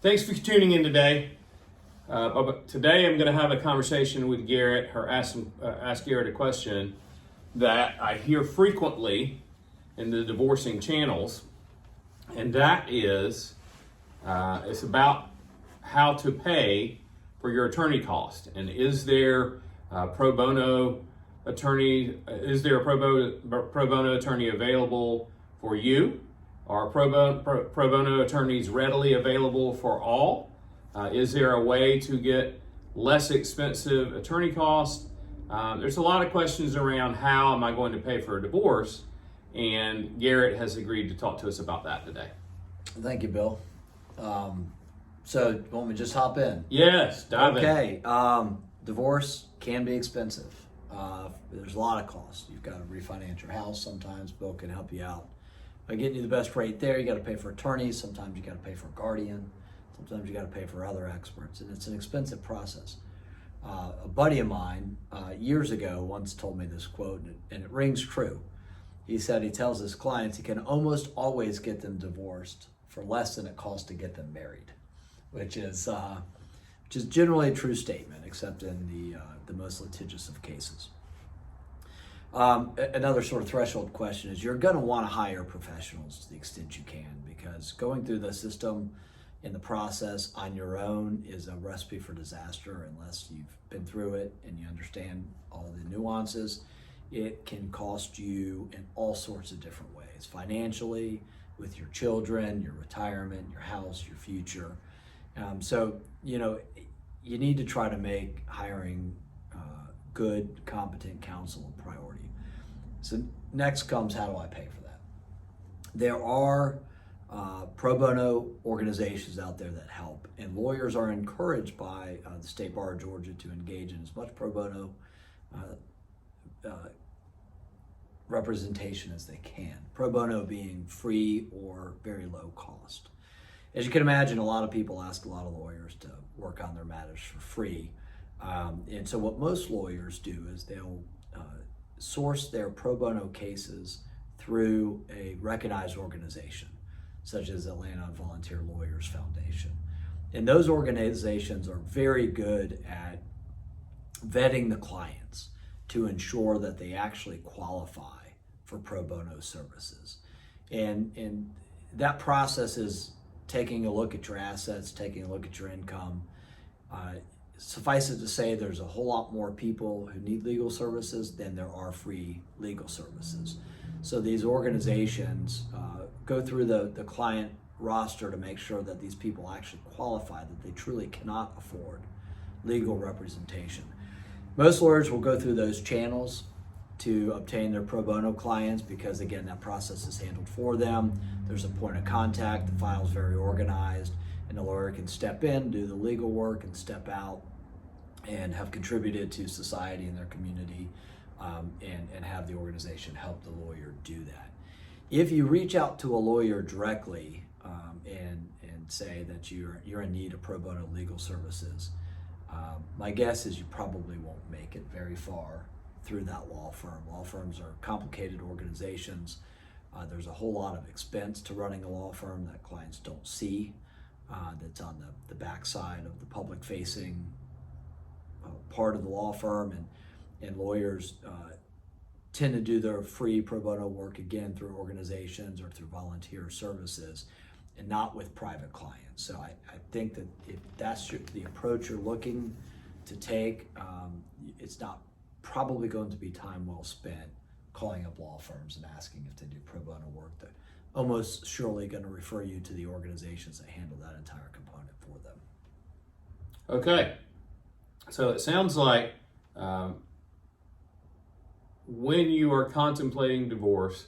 Thanks for tuning in today. Today I'm going to have a conversation with Garrett, or ask Garrett a question that I hear frequently in the divorcing channels, and that is, it's about how to pay for your attorney cost. And is there a pro bono attorney? Is there a pro bono attorney available for you? Are pro bono attorneys readily available for all? Is there a way to get less expensive attorney costs? There's a lot of questions around how am I going to pay for a divorce, and Garrett has agreed to talk to us about that today. Thank you, Bill. So, you want me to just hop in? Yes, dive in. Okay. Divorce can be expensive. There's a lot of costs. You've got to refinance your house. Sometimes Bill can help you out by getting you the best rate there. You got to pay for attorneys. Sometimes you got to pay for a guardian. Sometimes you got to pay for other experts, and it's an expensive process. A buddy of mine years ago once told me this quote, and it rings true. He said he tells his clients he can almost always get them divorced for less than it costs to get them married, which is generally a true statement, except in the most litigious of cases. Another sort of threshold question is you're going to want to hire professionals to the extent you can, because going through the system in the process on your own is a recipe for disaster unless you've been through it and you understand all the nuances. It can cost you in all sorts of different ways, financially, with your children, your retirement, your house, your future. So, you need to try to make hiring good, competent counsel a priority. So next comes, how do I pay for that? There are pro bono organizations out there that help, and lawyers are encouraged by the State Bar of Georgia to engage in as much pro bono representation as they can. Pro bono being free or very low cost. As you can imagine, a lot of people ask a lot of lawyers to work on their matters for free. And so what most lawyers do is they'll source their pro bono cases through a recognized organization, such as Atlanta Volunteer Lawyers Foundation. And those organizations are very good at vetting the clients to ensure that they actually qualify for pro bono services. And that process is taking a look at your assets, taking a look at your income. Suffice it to say, there's a whole lot more people who need legal services than there are free legal services. So these organizations go through the client roster to make sure that these people actually qualify, that they truly cannot afford legal representation. Most lawyers will go through those channels to obtain their pro bono clients because, again, that process is handled for them. There's a point of contact, the file's very organized, and the lawyer can step in, do the legal work, and step out and have contributed to society and their community, and have the organization help the lawyer do that. If you reach out to a lawyer directly and say that you're in need of pro bono legal services, my guess is you probably won't make it very far through that law firm. Law firms are complicated organizations. There's a whole lot of expense to running a law firm that clients don't see, that's on the backside of the public-facing part of the law firm, and lawyers tend to do their free pro bono work, again, through organizations or through volunteer services, and not with private clients. So I think that if that's the approach you're looking to take, it's not probably going to be time well spent calling up law firms and asking if they do pro bono work. They're almost surely going to refer you to the organizations that handle that entire component for them. Okay, so it sounds like when you are contemplating divorce,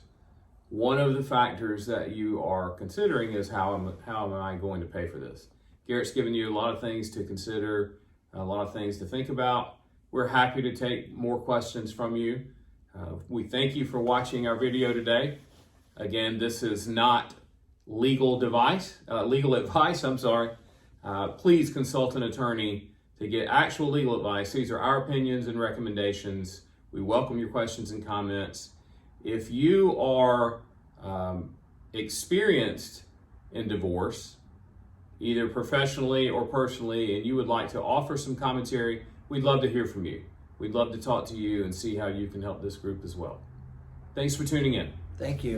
one of the factors that you are considering is how am I going to pay for this? Garrett's given you a lot of things to consider, a lot of things to think about. We're happy to take more questions from you. We thank you for watching our video today. Again, this is not legal advice. Please consult an attorney to get actual legal advice. These are our opinions and recommendations. We welcome your questions and comments. If you are experienced in divorce, either professionally or personally, and you would like to offer some commentary, we'd love to hear from you. We'd love to talk to you and see how you can help this group as well. Thanks for tuning in. Thank you.